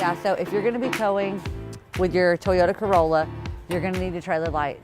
guys, so if you're gonna be towing with your Toyota Corolla, you're gonna need a trailer light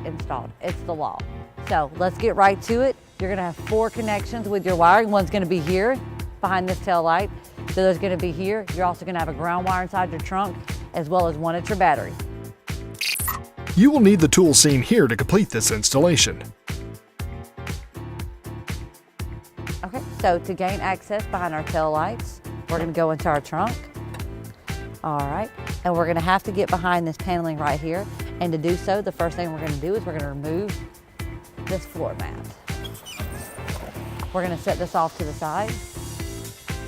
installed. It's the law. So let's get right to it. You're gonna have 4 connections with your wiring. One's gonna be here behind this tail light. So there's gonna be here. You're also gonna have a ground wire inside your trunk, as well as one at your battery. You will need the tools seen here to complete this installation. Okay, so to gain access behind our tail lights, we're gonna go into our trunk. All right, and we're gonna have to get behind this paneling right here. And to do so, the first thing we're gonna do is we're gonna remove this floor mat. We're gonna set this off to the side.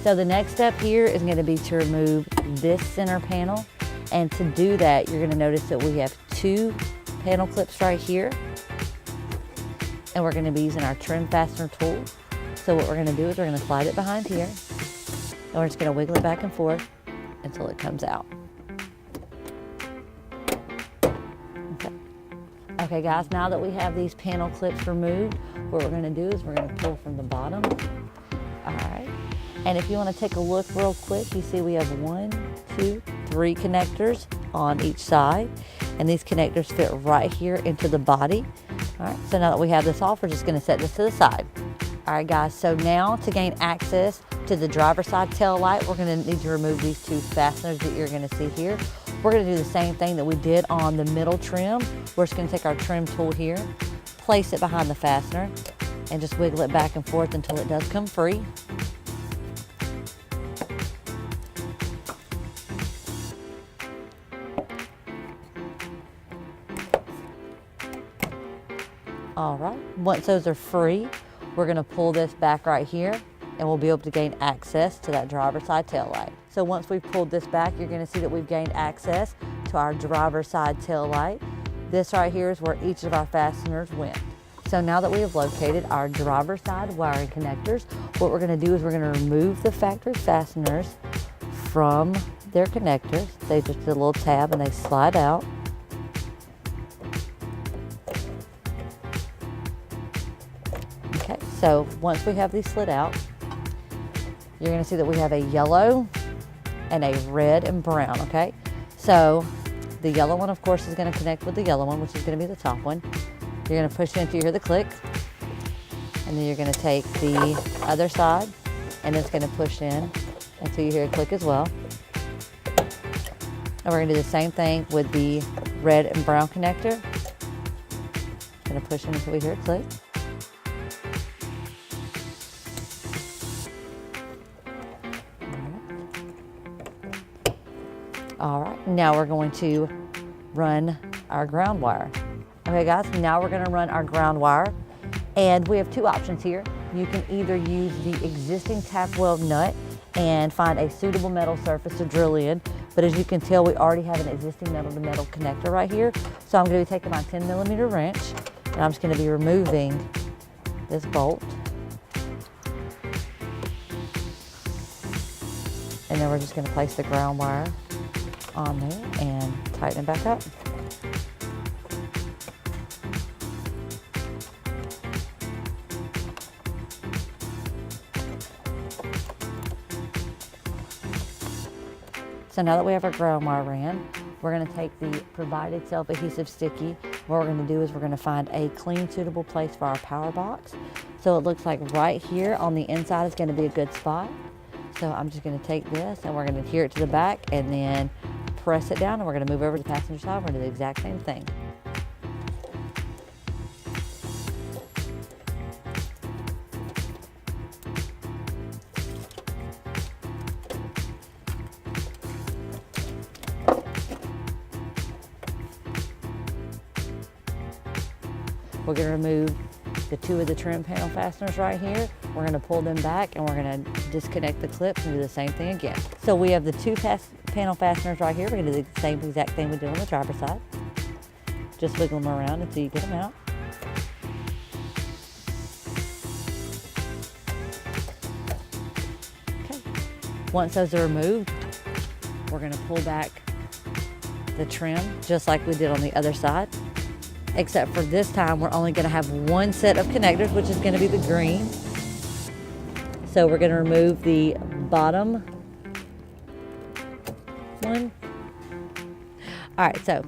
So the next step here is gonna be to remove this center panel. And to do that, you're gonna notice that we have 2 panel clips right here. And we're gonna be using our trim fastener tool. So what we're gonna do is we're gonna slide it behind here. And we're just gonna wiggle it back and forth until it comes out. Okay guys, now that we have these panel clips removed, what we're gonna do is we're gonna pull from the bottom. All right, and if you wanna take a look real quick, you see we have 1, 2, 3 connectors on each side, and these connectors fit right here into the body. All right, so now that we have this off, we're just gonna set this to the side. All right guys, so now to gain access to the driver's side tail light, we're gonna need to remove these 2 fasteners that you're gonna see here. We're gonna do the same thing that we did on the middle trim. We're just gonna take our trim tool here, place it behind the fastener, and just wiggle it back and forth until it does come free. All right, once those are free, we're gonna pull this back right here, and we'll be able to gain access to that driver's side tail light. So once we've pulled this back, you're gonna see that we've gained access to our driver's side tail light. This right here is where each of our fasteners went. So now that we have located our driver's side wiring connectors, what we're gonna do is we're gonna remove the factory fasteners from their connectors. They just did a little tab and they slide out. Okay, so once we have these slid out, you're gonna see that we have a yellow and a red and brown, okay? So the yellow one, of course, is gonna connect with the yellow one, which is gonna be the top one. You're gonna push it until you hear the click, and then you're gonna take the other side, and it's gonna push in until you hear a click as well. And we're gonna do the same thing with the red and brown connector. Gonna push in until we hear a click. All right, now we're going to run our ground wire. Okay guys, now we're gonna run our ground wire, and we have 2 options here. You can either use the existing tack weld nut and find a suitable metal surface to drill in, but as you can tell, we already have an existing metal to metal connector right here. So I'm gonna be taking my 10mm wrench, and I'm just gonna be removing this bolt. And then we're just gonna place the ground wire on there and tighten it back up. So now that we have our ground wire ran, we're gonna take the provided self-adhesive sticky. What we're gonna do is we're gonna find a clean, suitable place for our power box. So it looks like right here on the inside is gonna be a good spot. So I'm just gonna take this and we're gonna adhere it to the back and then press it down, and we're gonna move over to the passenger side. We're gonna do the exact same thing. We're gonna remove the 2 of the trim panel fasteners right here. We're gonna pull them back and we're gonna disconnect the clips and do the same thing again. So we have the 2 panel fasteners right here. We're gonna do the same exact thing we did on the driver's side. Just wiggle them around until you get them out. Okay. Once those are removed, we're gonna pull back the trim just like we did on the other side. Except for this time, we're only gonna have 1 set of connectors, which is gonna be the green. So we're gonna remove the bottom one. All right, so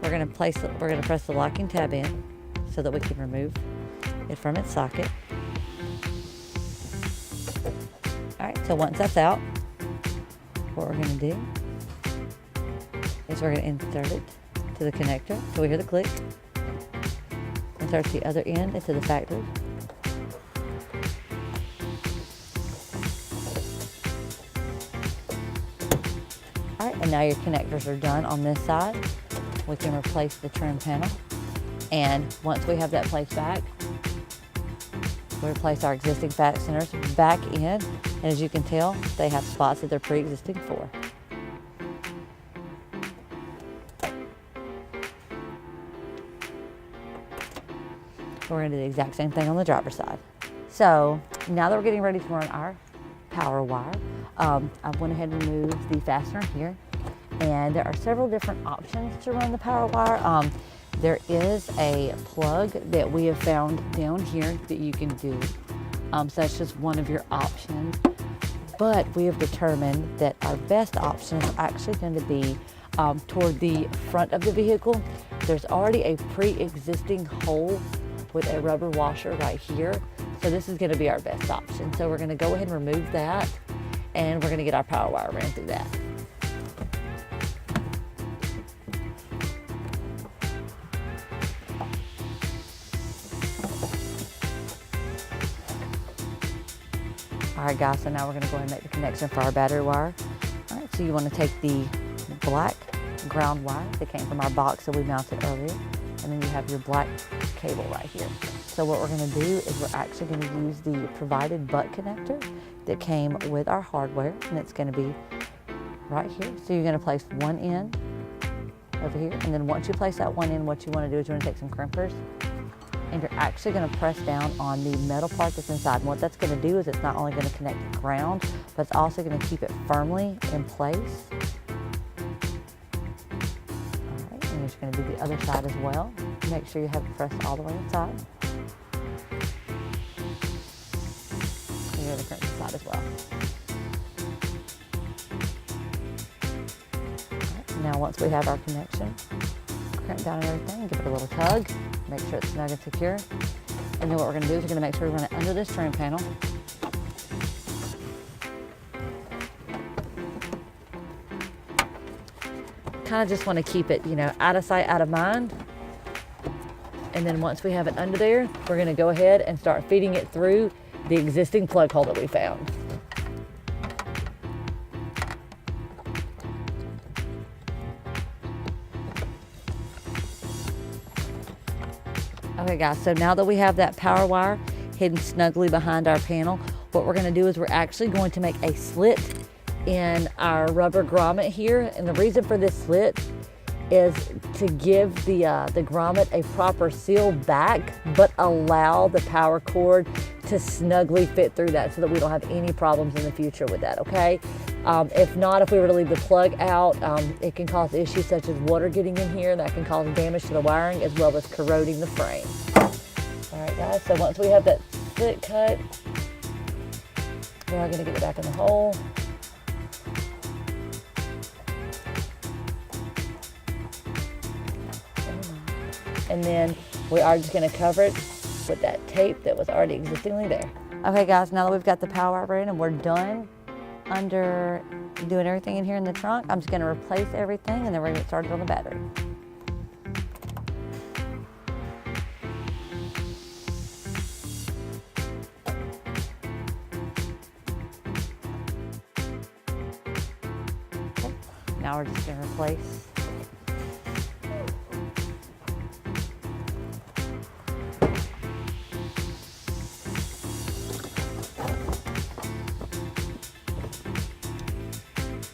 we're gonna press the locking tab in so that we can remove it from its socket. All right, so once that's out, what we're gonna do is we're gonna insert it to the connector. So we hear the click. Insert the other end into the factory. All right, and now your connectors are done on this side. We can replace the trim panel. And once we have that placed back, we replace our existing fasteners back in. And as you can tell, they have spots that they're pre-existing for. We're gonna do the exact same thing on the driver's side. So now that we're getting ready to run our power wire, I went ahead and removed the fastener here. And there are several different options to run the power wire. There is a plug that we have found down here that you can do. So that's just one of your options. But we have determined that our best option is actually going to be toward the front of the vehicle. There's already a pre-existing hole with a rubber washer right here. So this is going to be our best option. So we're going to go ahead and remove that, and we're going to get our power wire ran through that. All right, guys, so now we're going to go ahead and make the connection for our battery wire. All right, so you want to take the black ground wire that came from our box that we mounted earlier, and then you have your black cable right here. So what we're going to do is we're actually going to use the provided butt connector that came with our hardware, and it's going to be right here. So you're going to place one end over here, and then once you place that one in, what you want to do is you want to take some crimpers, and you're actually going to press down on the metal part that's inside. And what that's going to do is it's not only going to connect the ground, but it's also going to keep it firmly in place. All right, and you're just going to do the other side as well. Make sure you have it pressed all the way inside. And you're going to crimp the side as well. All right, now once we have our connection, crimp down and everything, give it a little tug. Make sure it's snug and secure. And then what we're going to do is we're going to make sure we run it under this trim panel. Kind of just want to keep it, out of sight, out of mind. And then once we have it under there, we're going to go ahead and start feeding it through the existing plug hole that we found. Okay guys, so now that we have that power wire hidden snugly behind our panel, what we're going to do is we're actually going to make a slit in our rubber grommet here. And the reason for this slit is to give the grommet a proper seal back, but allow the power cord to snugly fit through that so that we don't have any problems in the future with that, okay? If not, if we were to leave the plug out, it can cause issues such as water getting in here. That can cause damage to the wiring as well as corroding the frame. All right, guys, so once we have that slit cut, we are going to get it back in the hole. And then we are just going to cover it with that tape that was already existingly there. Okay, guys, now that we've got the power wire in and we're done under doing everything in here in the trunk, I'm just going to replace everything and then we're going to get started on the battery. Okay. Now we're just going to replace .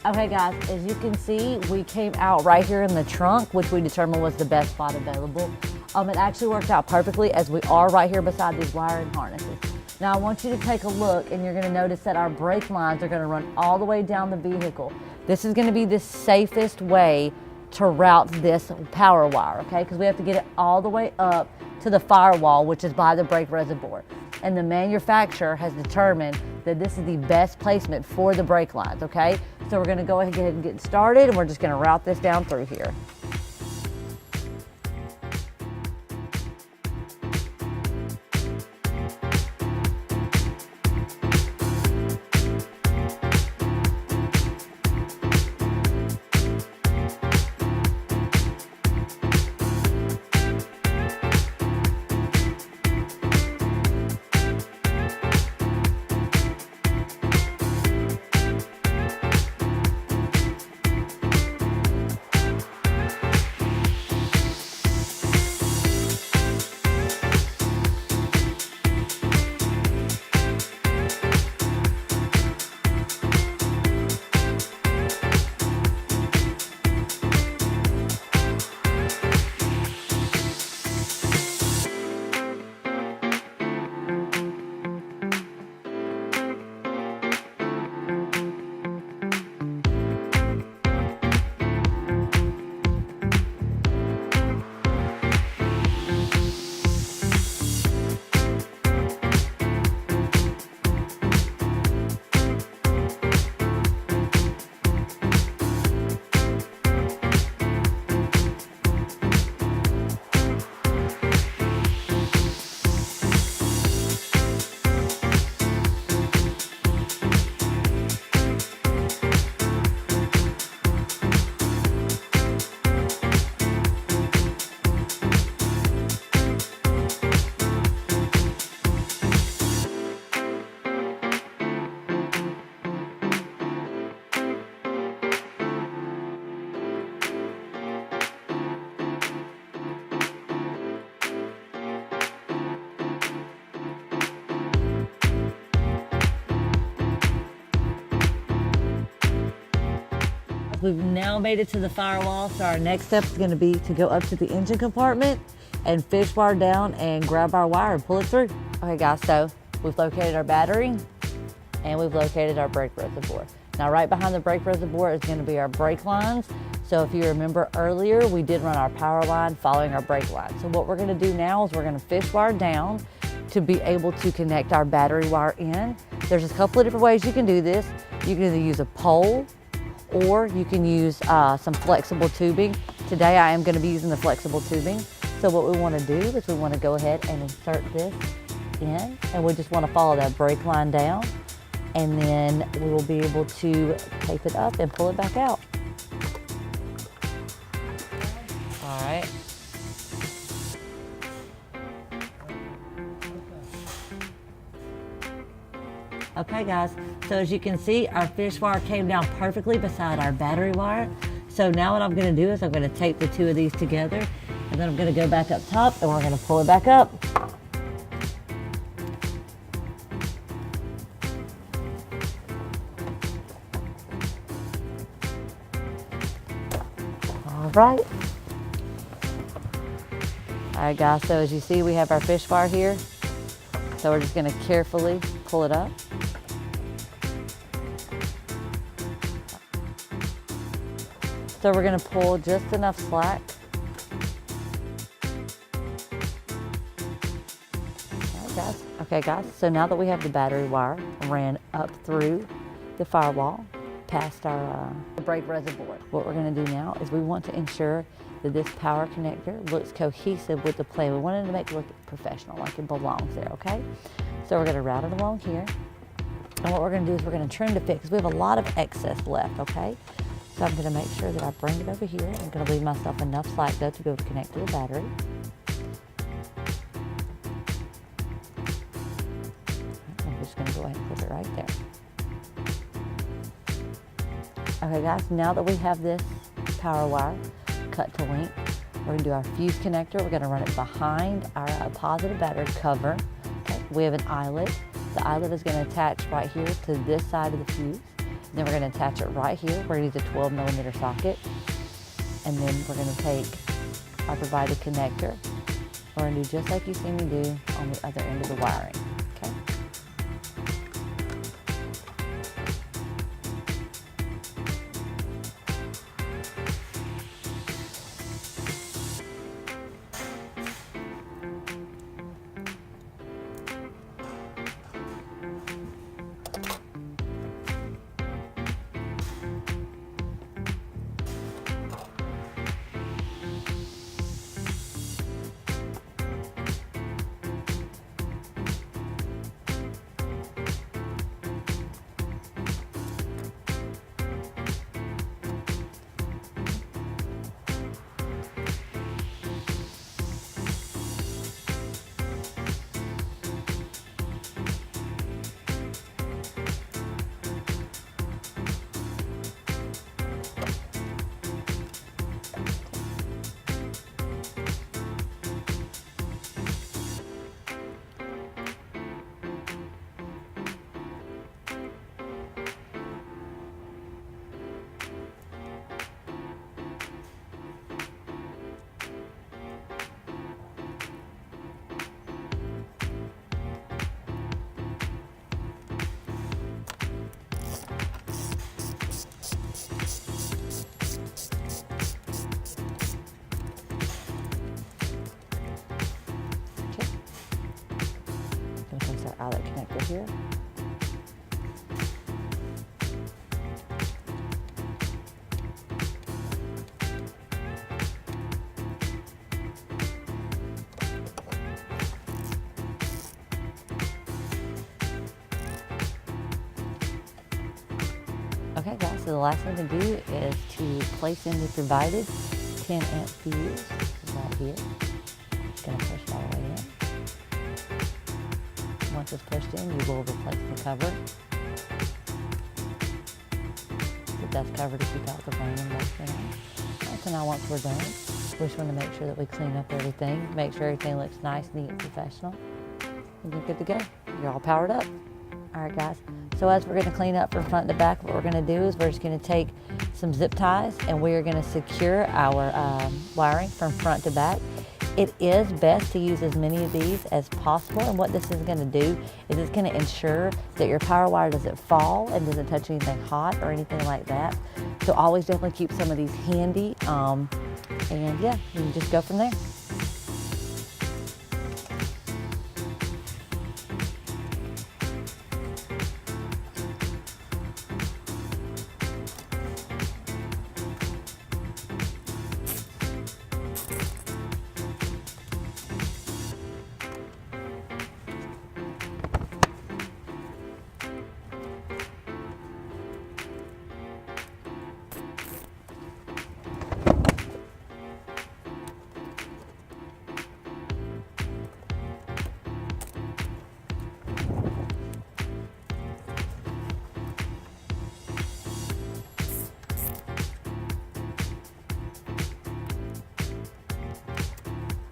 Okay guys, as you can see, we came out right here in the trunk, which we determined was the best spot available. It actually worked out perfectly as we are right here beside these wiring harnesses. Now I want you to take a look and you're gonna notice that our brake lines are gonna run all the way down the vehicle. This is gonna be the safest way to route this power wire, okay? Because we have to get it all the way up to the firewall, which is by the brake reservoir. And the manufacturer has determined that this is the best placement for the brake lines, okay? So we're gonna go ahead and get started, and we're just gonna route this down through here. We've now made it to the firewall, so our next step is going to be to go up to the engine compartment and fish wire down and grab our wire and pull it through. Okay guys, so we've located our battery and we've located our brake reservoir. Now right behind the brake reservoir is going to be our brake lines. So if you remember earlier, we did run our power line following our brake line. So what we're going to do now is we're going to fish wire down to be able to connect our battery wire in. There's a couple of different ways you can do this. You can either use a pole or you can use some flexible tubing. Today I am going to be using the flexible tubing. So what we want to do is we want to go ahead and insert this in, and we just want to follow that brake line down, and then we will be able to tape it up and pull it back out. All right. Okay guys, so as you can see, our fish wire came down perfectly beside our battery wire. So now what I'm gonna do is I'm gonna tape the two of these together, and then I'm gonna go back up top and we're gonna pull it back up. All right. All right guys, so as you see, we have our fish wire here. So we're just gonna carefully pull it up. So we're gonna pull just enough slack. Okay guys, so now that we have the battery wire ran up through the firewall, past our brake reservoir, what we're gonna do now is we want to ensure that this power connector looks cohesive with the plane. We wanted to make it look professional, like it belongs there, okay? So we're gonna route it along here. And what we're gonna do is we're gonna trim to fit, because we have a lot of excess left, okay? So I'm gonna make sure that I bring it over here. I'm gonna leave myself enough slack though to be able to connect to the battery. I'm just gonna go ahead and put it right there. Okay guys, now that we have this power wire cut to length, we're gonna do our fuse connector. We're gonna run it behind our positive battery cover. Okay. We have an eyelet. The eyelet is gonna attach right here to this side of the fuse. And then we're gonna attach it right here. We're gonna use a 12mm socket. And then we're gonna take our provided connector. We're gonna do just like you see me do on the other end of the wiring, okay? our outlet connector here. Okay guys, so the last thing to do is to place in the provided 10 amp fuse right here. Just gonna push it all the way in. Once it's pushed in, you will replace the cover. The dust cover to keep out the rain and moisture in. Alright, so now once we're done, we just want to make sure that we clean up everything, make sure everything looks nice, neat, and professional. And you're good to go. You're all powered up. Alright guys, so as we're going to clean up from front to back, what we're going to do is we're just going to take some zip ties and we are going to secure our wiring from front to back. It is best to use as many of these as possible, and what this is going to do is it's going to ensure that your power wire doesn't fall and doesn't touch anything hot or anything like that. So always definitely keep some of these handy, and yeah, you can just go from there.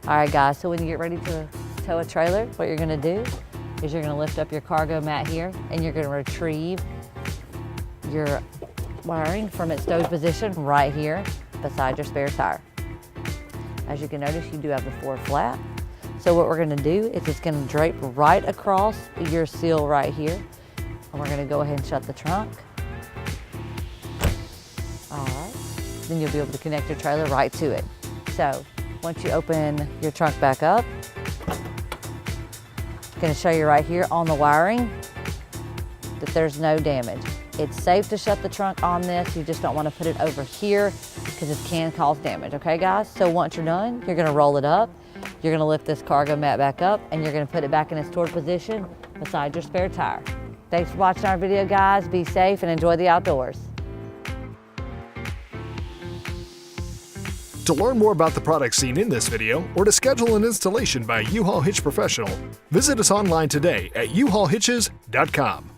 All right guys, so when you get ready to tow a trailer, what you're gonna do is you're gonna lift up your cargo mat here and you're gonna retrieve your wiring from its stowed position right here beside your spare tire. As you can notice, you do have the floor flat. So what we're gonna do is it's gonna drape right across your seal right here. And we're gonna go ahead and shut the trunk. All right, then you'll be able to connect your trailer right to it. So once you open your trunk back up, I'm going to show you right here on the wiring that there's no damage. It's safe to shut the trunk on this. You just don't want to put it over here because it can cause damage, okay guys? So once you're done, you're going to roll it up. You're going to lift this cargo mat back up and you're going to put it back in its stored position beside your spare tire. Thanks for watching our video guys. Be safe and enjoy the outdoors. To learn more about the products seen in this video, or to schedule an installation by U-Haul Hitch Professional, visit us online today at uhaulhitches.com.